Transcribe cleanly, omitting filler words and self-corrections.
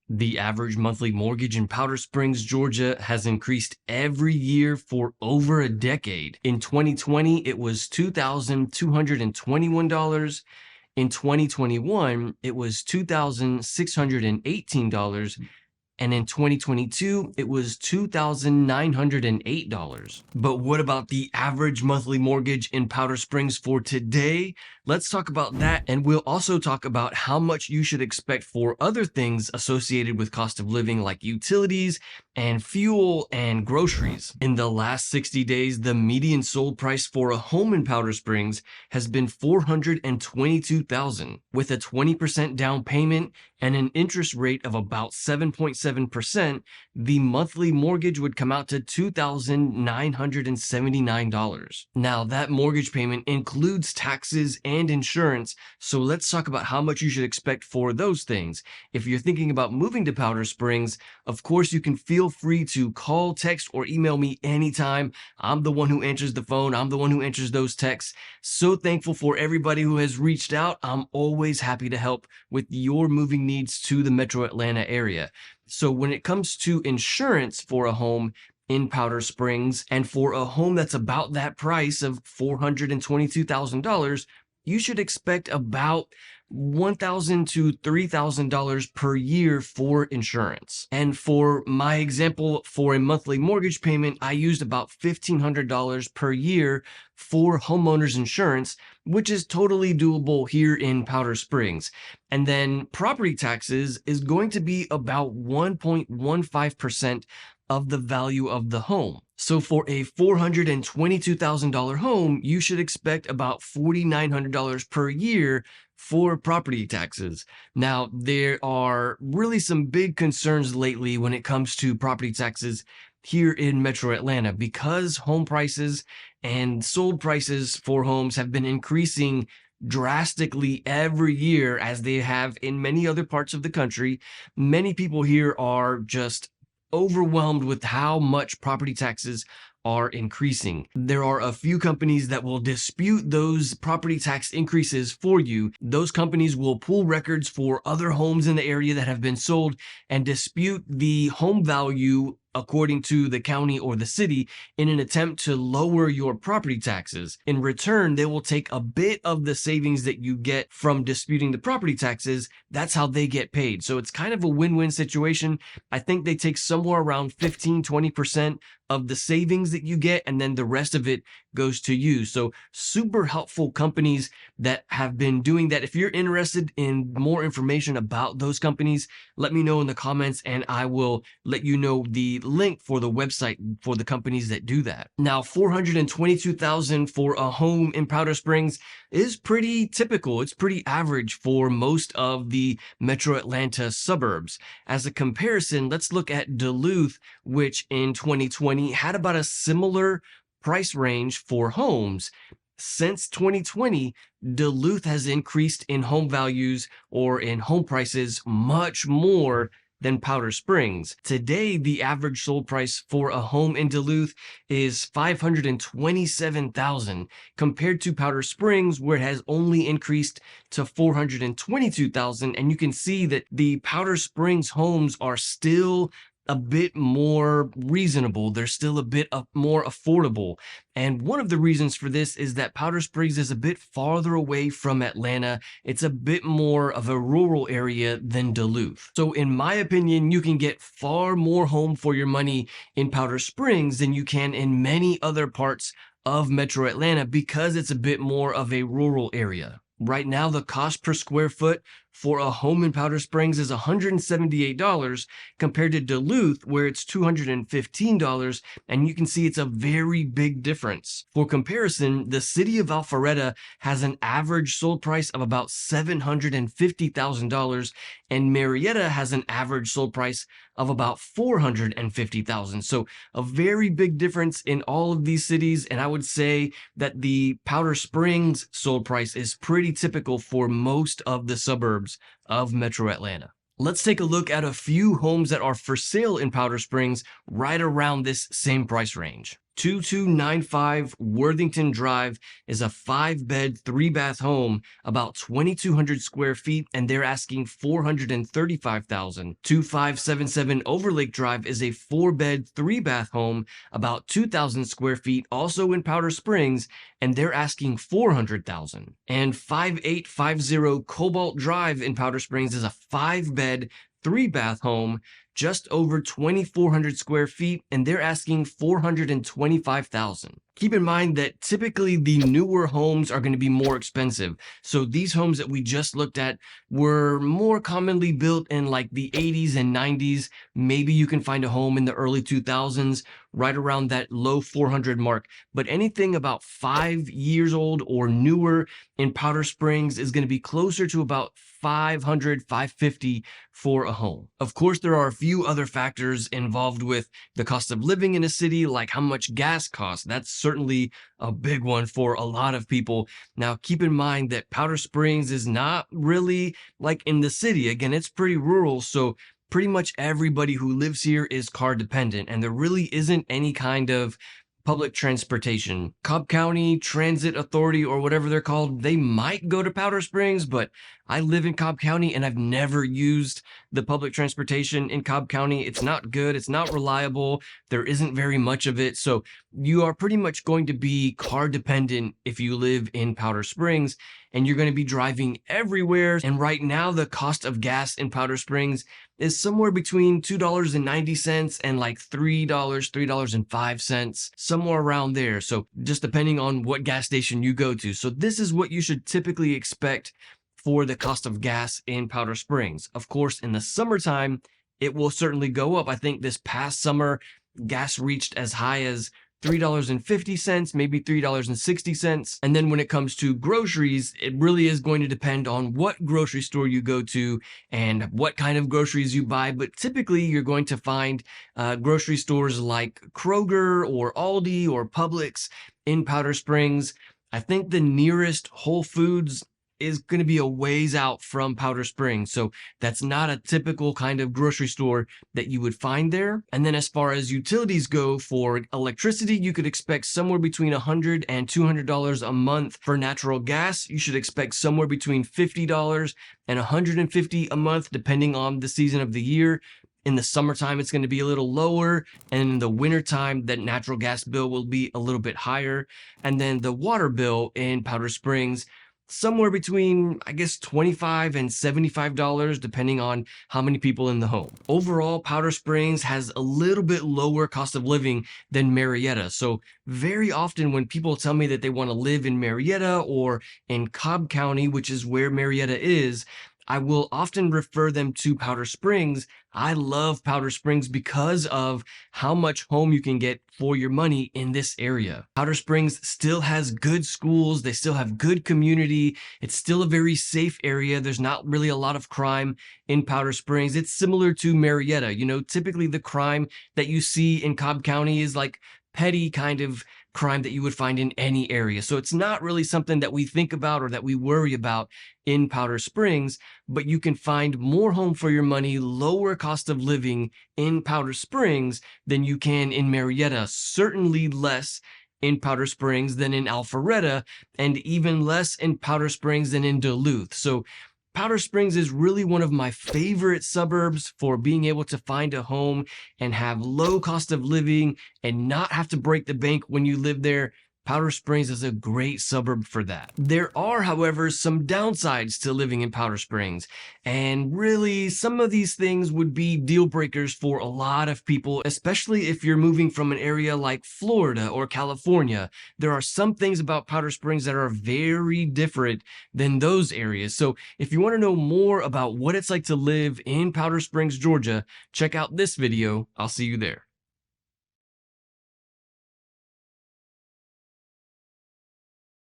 The average monthly mortgage in Powder Springs, Georgia has increased every year for over a decade. In 2020, it was $2,221. In 2021, it was $2,618. And in 2022, it was $2,908. But what about the average monthly mortgage in Powder Springs for today? Let's talk about that, and we'll also talk about how much you should expect for other things associated with cost of living like utilities and fuel and groceries. In the last 60 days, the median sold price for a home in Powder Springs has been $422,000 with a 20% down payment and an interest rate of about 7.7%. The monthly mortgage would come out to $2,979. Now, that mortgage payment includes taxes and insurance, so let's talk about how much you should expect for those things. If you're thinking about moving to Powder Springs, of course, you can feel free to call, text, or email me anytime. I'm the one who answers the phone. I'm the one who answers those texts. So thankful for everybody who has reached out. I'm always happy to help with your moving needs to the Metro Atlanta area. So when it comes to insurance for a home in Powder Springs, and for a home that's about that price of $422,000, you should expect about $1,000 to $3,000 per year for insurance. And for my example, for a monthly mortgage payment, I used about $1,500 per year for homeowners insurance, which is totally doable here in Powder Springs. And then property taxes is going to be about 1.15% of the value of the home. So for a $422,000 home, you should expect about $4,900 per year for property taxes. Now, there are really some big concerns lately when it comes to property taxes here in Metro Atlanta, because home prices and sold prices for homes have been increasing drastically every year, as they have in many other parts of the country. Many people here are just overwhelmed with how much property taxes are increasing. There are a few companies that will dispute those property tax increases for you. Those companies will pull records for other homes in the area that have been sold and dispute the home value according to the county or the city in an attempt to lower your property taxes. In return, they will take a bit of the savings that you get from disputing the property taxes. That's how they get paid. So it's kind of a win-win situation. I think they take somewhere around 15-20% of the savings that you get, and then the rest of it goes to you. So super helpful companies that have been doing that. If you're interested in more information about those companies, let me know in the comments and I will let you know the link for the website for the companies that do that. Now, $422,000 for a home in Powder Springs is pretty typical. It's pretty average for most of the Metro Atlanta suburbs. As a comparison, let's look at Duluth, which in 2020 had about a similar price range for homes. Since 2020, Duluth has increased in home values or in home prices much more than Powder Springs. Today, the average sold price for a home in Duluth is $527,000 compared to Powder Springs, where it has only increased to $422,000. And you can see that the Powder Springs homes are still a bit more reasonable. They're still a bit more affordable. And one of the reasons for this is that Powder Springs is a bit farther away from Atlanta. It's a bit more of a rural area than Duluth. So in my opinion, you can get far more home for your money in Powder Springs than you can in many other parts of Metro Atlanta, because it's a bit more of a rural area. Right now, the cost per square foot for a home in Powder Springs is $178 compared to Duluth, where it's $215, and you can see it's a very big difference. For comparison, the city of Alpharetta has an average sold price of about $750,000, and Marietta has an average sold price of about $450,000. So a very big difference in all of these cities, and I would say that the Powder Springs sold price is pretty typical for most of the suburbs of Metro Atlanta. Let's take a look at a few homes that are for sale in Powder Springs right around this same price range. 2295 Worthington Drive is a 5-bed, 3-bath home, about 2,200 square feet, and they're asking $435,000. 2577 Overlake Drive is a 4-bed, 3-bath home, about 2,000 square feet, also in Powder Springs, and they're asking $400,000. And 5850 Cobalt Drive in Powder Springs is a 5-bed, 3-bath home, just over 2,400 square feet, and they're asking $425,000. Keep in mind that typically the newer homes are going to be more expensive. So these homes that we just looked at were more commonly built in like the 80s and 90s. Maybe you can find a home in the early 2000s, right around that low 400 mark. But anything about 5 years old or newer in Powder Springs is going to be closer to about 500, 550 for a home. Of course, there are a few other factors involved with the cost of living in a city, like how much gas costs. That's certainly a big one for a lot of people. Now, keep in mind that Powder Springs is not really like in the city. Again, it's pretty rural, so pretty much everybody who lives here is car dependent, and there really isn't any kind of public transportation. Cobb County Transit Authority, or whatever they're called, they might go to Powder Springs, but I live in Cobb County and I've never used the public transportation in Cobb County. It's not good. It's not reliable. There isn't very much of it. So you are pretty much going to be car dependent if you live in Powder Springs, and you're going to be driving everywhere. And right now, the cost of gas in Powder Springs is somewhere between $2.90 and like $3, $3.05, somewhere around there. So just depending on what gas station you go to. So this is what you should typically expect for the cost of gas in Powder Springs. Of course, in the summertime, it will certainly go up. I think this past summer, gas reached as high as $3.50, maybe $3.60. And then when it comes to groceries, it really is going to depend on what grocery store you go to and what kind of groceries you buy. But typically you're going to find grocery stores like Kroger or Aldi or Publix in Powder Springs. I think the nearest Whole Foods is going to be a ways out from Powder Springs. So that's not a typical kind of grocery store that you would find there. And then as far as utilities go, for electricity, you could expect somewhere between $100 and $200 a month. For natural gas, you should expect somewhere between $50 and $150 a month, depending on the season of the year. In the summertime, it's going to be a little lower, and in the wintertime, that natural gas bill will be a little bit higher. And then the water bill in Powder Springs, somewhere between, I guess, $25 and $75, depending on how many people in the home. Overall, Powder Springs has a little bit lower cost of living than Marietta. So very often when people tell me that they want to live in Marietta or in Cobb County, which is where Marietta is, I will often refer them to Powder Springs. I love Powder Springs because of how much home you can get for your money in this area. Powder Springs still has good schools. They still have good community. It's still a very safe area. There's not really a lot of crime in Powder Springs. It's similar to Marietta. You know, typically the crime that you see in Cobb County is like petty kind of crime that you would find in any area. So it's not really something that we think about or that we worry about in Powder Springs, but you can find more home for your money, lower cost of living in Powder Springs than you can in Marietta. Certainly less in Powder Springs than in Alpharetta, and even less in Powder Springs than in Duluth. So Powder Springs is really one of my favorite suburbs for being able to find a home and have low cost of living and not have to break the bank when you live there. Powder Springs is a great suburb for that. There are, however, some downsides to living in Powder Springs. And really, some of these things would be deal breakers for a lot of people, especially if you're moving from an area like Florida or California. There are some things about Powder Springs that are very different than those areas. So if you want to know more about what it's like to live in Powder Springs, Georgia, check out this video. I'll see you there.